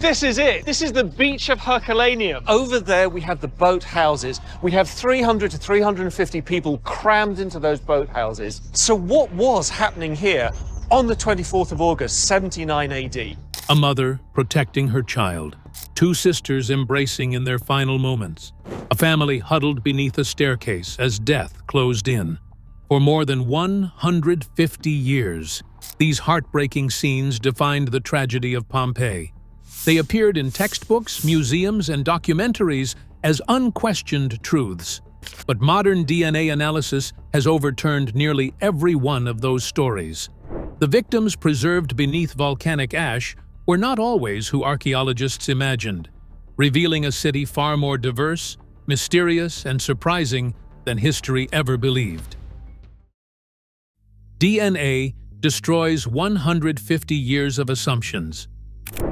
This is it. This is the beach of Herculaneum. Over there, we have the boat houses. We have 300 to 350 people crammed into those boat houses. So what was happening here on the 24th of August, 79 AD? A mother protecting her child. Two sisters embracing in their final moments. A family huddled beneath a staircase as death closed in. For more than 150 years, these heartbreaking scenes defined the tragedy of Pompeii. They appeared in textbooks, museums, and documentaries as unquestioned truths. But modern DNA analysis has overturned nearly every one of those stories. The victims preserved beneath volcanic ash were not always who archaeologists imagined, revealing a city far more diverse, mysterious, and surprising than history ever believed. DNA destroys 150 years of assumptions.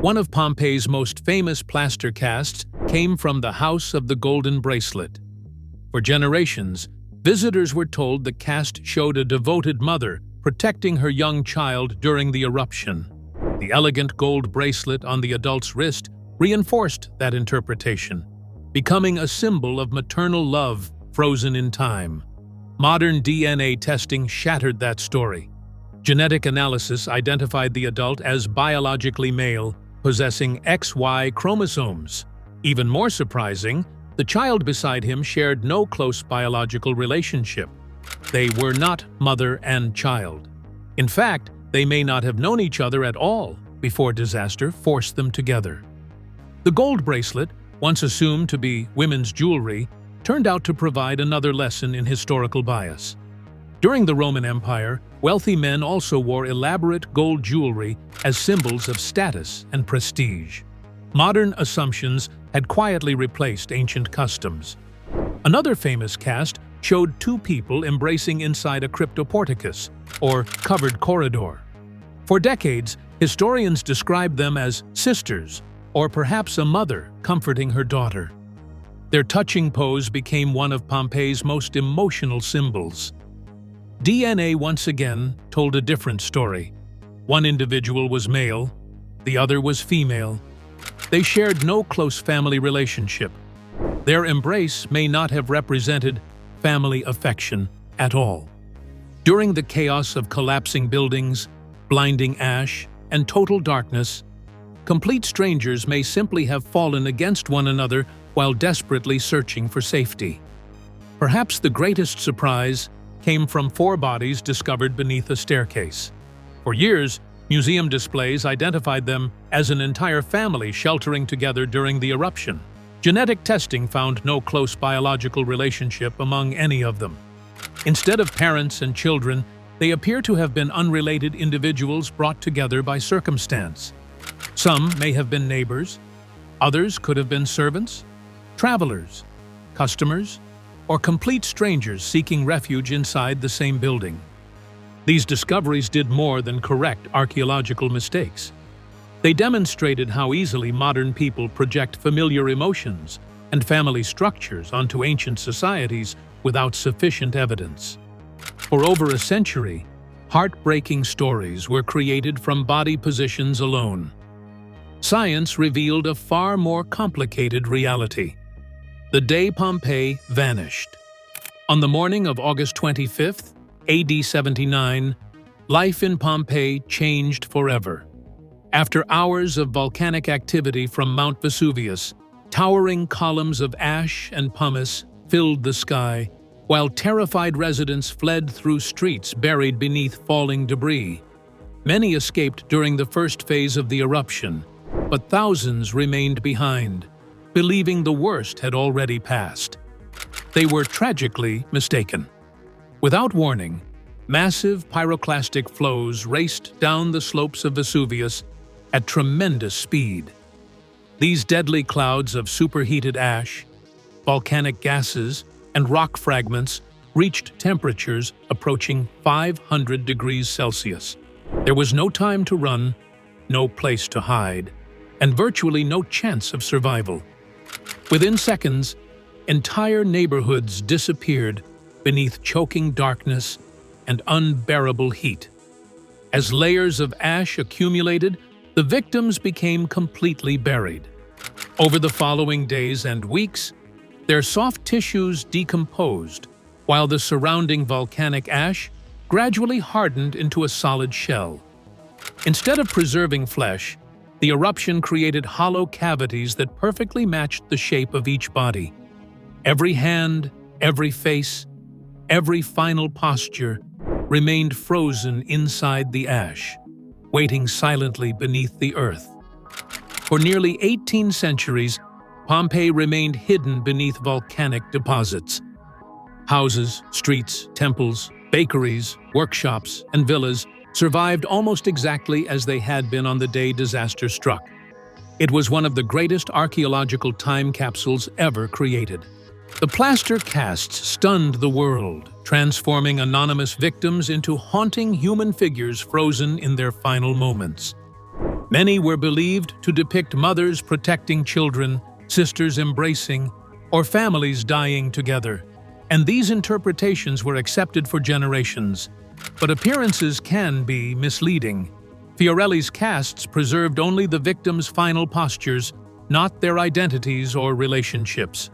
One of Pompeii's most famous plaster casts came from the House of the Golden Bracelet. For generations, visitors were told the cast showed a devoted mother protecting her young child during the eruption. The elegant gold bracelet on the adult's wrist reinforced that interpretation, becoming a symbol of maternal love frozen in time. Modern DNA testing shattered that story. Genetic analysis identified the adult as biologically male, possessing XY chromosomes. Even more surprising, the child beside him shared no close biological relationship. They were not mother and child. In fact, they may not have known each other at all before disaster forced them together. The gold bracelet, once assumed to be women's jewelry, turned out to provide another lesson in historical bias. During the Roman Empire, wealthy men also wore elaborate gold jewelry as symbols of status and prestige. Modern assumptions had quietly replaced ancient customs. Another famous cast showed two people embracing inside a cryptoporticus, or covered corridor. For decades, historians described them as sisters, or perhaps a mother comforting her daughter. Their touching pose became one of Pompeii's most emotional symbols. DNA once again told a different story. One individual was male, the other was female. They shared no close family relationship. Their embrace may not have represented family affection at all. During the chaos of collapsing buildings, blinding ash, and total darkness, complete strangers may simply have fallen against one another while desperately searching for safety. Perhaps the greatest surprise came from four bodies discovered beneath a staircase. For years, museum displays identified them as an entire family sheltering together during the eruption. Genetic testing found no close biological relationship among any of them. Instead of parents and children, they appear to have been unrelated individuals brought together by circumstance. Some may have been neighbors, others could have been servants, travelers, customers, or complete strangers seeking refuge inside the same building. These discoveries did more than correct archaeological mistakes. They demonstrated how easily modern people project familiar emotions and family structures onto ancient societies without sufficient evidence. For over a century, heartbreaking stories were created from body positions alone. Science revealed a far more complicated reality. The day Pompeii vanished. On the morning of August 25th, AD 79, life in Pompeii changed forever. After hours of volcanic activity from Mount Vesuvius, towering columns of ash and pumice filled the sky, while terrified residents fled through streets buried beneath falling debris. Many escaped during the first phase of the eruption, but thousands remained behind, believing the worst had already passed. They were tragically mistaken. Without warning, massive pyroclastic flows raced down the slopes of Vesuvius at tremendous speed. These deadly clouds of superheated ash, volcanic gases, and rock fragments reached temperatures approaching 500 degrees Celsius. There was no time to run, no place to hide, and virtually no chance of survival. Within seconds, entire neighborhoods disappeared beneath choking darkness and unbearable heat. As layers of ash accumulated, The victims became completely buried. Over the following days and weeks, their soft tissues decomposed, while the surrounding volcanic ash gradually hardened into a solid shell. Instead of preserving flesh, the eruption created hollow cavities that perfectly matched the shape of each body. Every hand, every face, every final posture remained frozen inside the ash, waiting silently beneath the earth. For nearly 18 centuries, Pompeii remained hidden beneath volcanic deposits. Houses, streets, temples, bakeries, workshops, and villas survived almost exactly as they had been on the day disaster struck. It was one of the greatest archaeological time capsules ever created. The plaster casts stunned the world, transforming anonymous victims into haunting human figures frozen in their final moments. Many were believed to depict mothers protecting children, sisters embracing, or families dying together, and these interpretations were accepted for generations. But appearances can be misleading. Fiorelli's casts preserved only the victims' final postures, not their identities or relationships.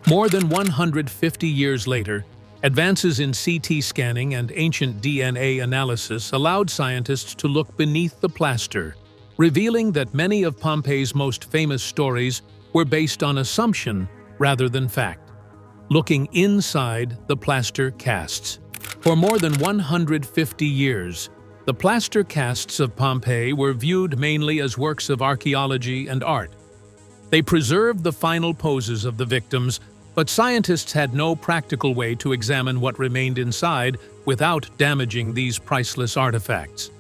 More than 150 years later, advances in CT scanning and ancient DNA analysis allowed scientists to look beneath the plaster, revealing that many of Pompeii's most famous stories were based on assumption rather than fact. Looking inside the plaster casts. For more than 150 years, the plaster casts of Pompeii were viewed mainly as works of archaeology and art. They preserved the final poses of the victims, but scientists had no practical way to examine what remained inside without damaging these priceless artifacts.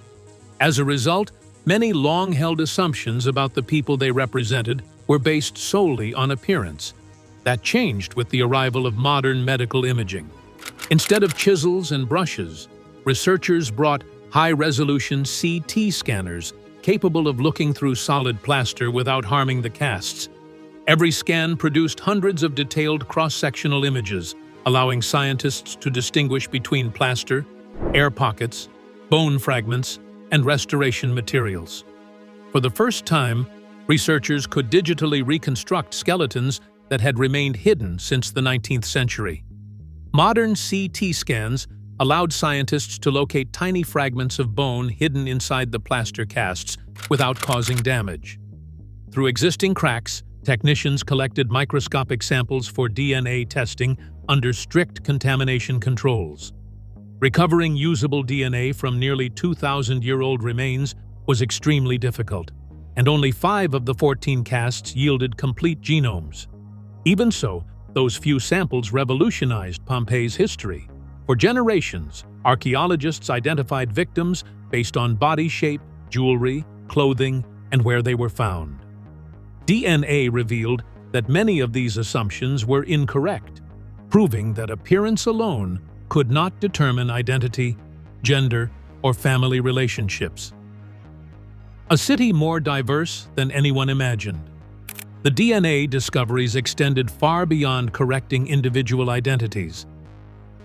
As a result, many long-held assumptions about the people they represented were based solely on appearance. That changed with the arrival of modern medical imaging. Instead of chisels and brushes, researchers brought high-resolution CT scanners capable of looking through solid plaster without harming the casts. Every scan produced hundreds of detailed cross-sectional images, allowing scientists to distinguish between plaster, air pockets, bone fragments, and restoration materials. For the first time, researchers could digitally reconstruct skeletons that had remained hidden since the 19th century. Modern CT scans allowed scientists to locate tiny fragments of bone hidden inside the plaster casts without causing damage. Through existing cracks, technicians collected microscopic samples for DNA testing under strict contamination controls. Recovering usable DNA from nearly 2,000-year-old remains was extremely difficult, and only 5 of the 14 casts yielded complete genomes. Even so, those few samples revolutionized Pompeii's history. For generations, archaeologists identified victims based on body shape, jewelry, clothing, and where they were found. DNA revealed that many of these assumptions were incorrect, proving that appearance alone could not determine identity, gender, or family relationships. A city more diverse than anyone imagined. The DNA discoveries extended far beyond correcting individual identities.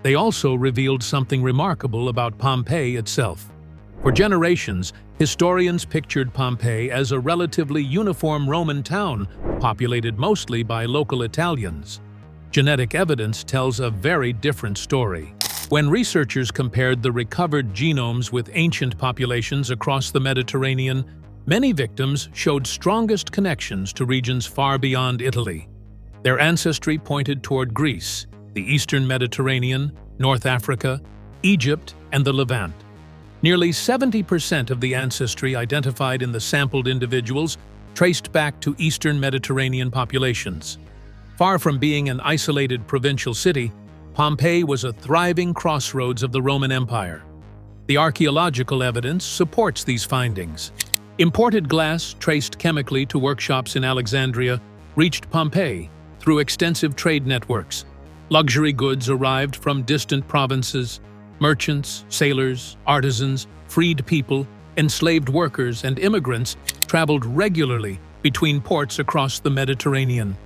They also revealed something remarkable about Pompeii itself. For generations, historians pictured Pompeii as a relatively uniform Roman town, populated mostly by local Italians. Genetic evidence tells a very different story. When researchers compared the recovered genomes with ancient populations across the Mediterranean, many victims showed strongest connections to regions far beyond Italy. Their ancestry pointed toward Greece, the Eastern Mediterranean, North Africa, Egypt, and the Levant. Nearly 70% of the ancestry identified in the sampled individuals traced back to Eastern Mediterranean populations. Far from being an isolated provincial city, Pompeii was a thriving crossroads of the Roman Empire. The archaeological evidence supports these findings. Imported glass, traced chemically to workshops in Alexandria, reached Pompeii through extensive trade networks. Luxury goods arrived from distant provinces. Merchants, sailors, artisans, freed people, enslaved workers, and immigrants traveled regularly between ports across the Mediterranean.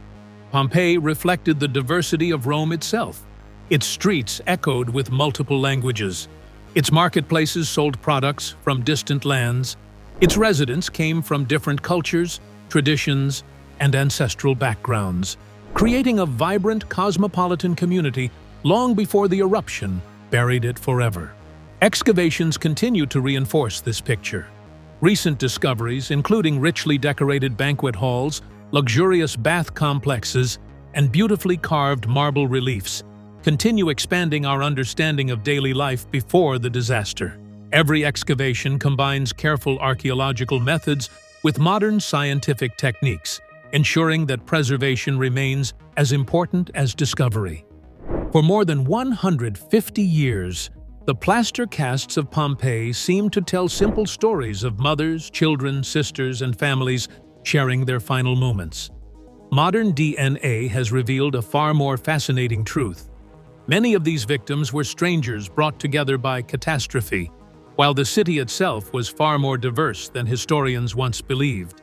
Pompeii reflected the diversity of Rome itself. Its streets echoed with multiple languages. Its marketplaces sold products from distant lands, Its residents came from different cultures, traditions, and ancestral backgrounds, creating a vibrant cosmopolitan community long before the eruption buried it forever. Excavations continue to reinforce this picture. Recent discoveries, including richly decorated banquet halls, luxurious bath complexes, and beautifully carved marble reliefs, continue expanding our understanding of daily life before the disaster. Every excavation combines careful archaeological methods with modern scientific techniques, ensuring that preservation remains as important as discovery. For more than 150 years, the plaster casts of Pompeii seem to tell simple stories of mothers, children, sisters, and families sharing their final moments. Modern DNA has revealed a far more fascinating truth. Many of these victims were strangers brought together by catastrophe, while the city itself was far more diverse than historians once believed.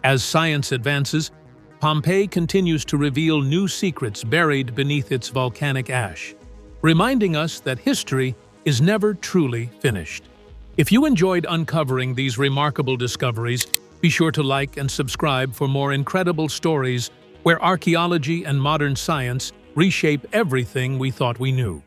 As science advances, Pompeii continues to reveal new secrets buried beneath its volcanic ash, reminding us that history is never truly finished. If you enjoyed uncovering these remarkable discoveries, be sure to like and subscribe for more incredible stories where archaeology and modern science reshape everything we thought we knew.